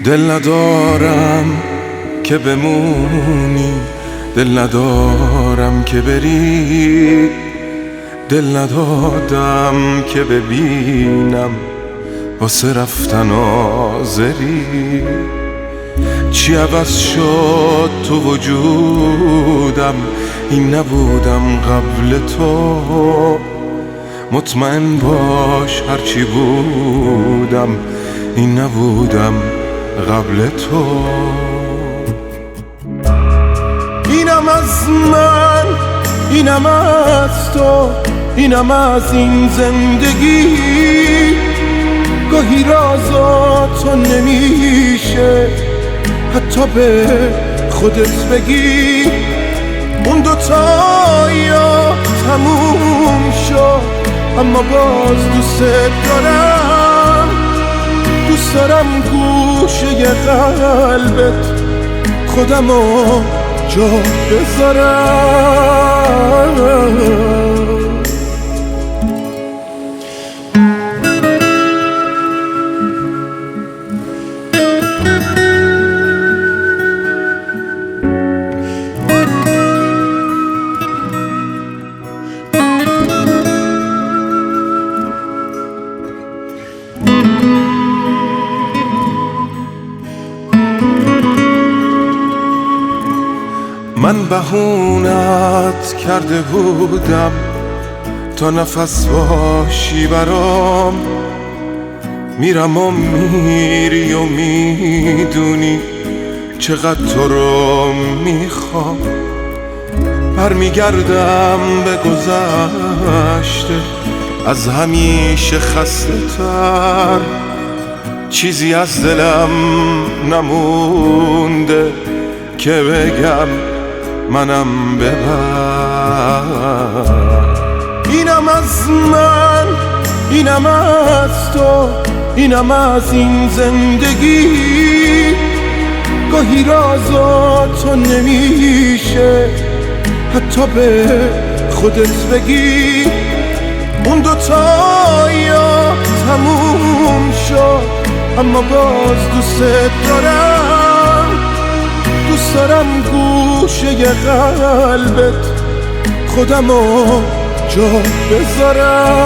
دل ندارم که بمونی، دل ندارم که بری، دل ندادم که ببینم واسه رفتن آزری. چی عوض شد تو وجودم، این نبودم قبل تو. مطمئن باش هرچی بودم، این نبودم قبل تو. اینم از من، اینم از تو، اینم از این زندگی. گاهی رازاتو نمیشه حتی به خودت بگی. اون دوتا یا تموم شد، اما باز دوست دارم. دوست دارم گوشه قلبت خودمو جا بذارم. من بهونت کرده بودم تا نفس باشی برام. میرم و میری و میدونی چقدر تو رو میخوام. برمیگردم به گذشته از همیشه خسته تر. چیزی از دلم نمونده که بگم منم ببر. اینم از من، اینم از تو، اینم از این زندگی. گاهی رازاتو نمیشه حتی به خودت بگی. اون دوتا یا تموم شد، اما باز دوست دارم. دوست دارم گوشه قلبت خودمو جا بذارم.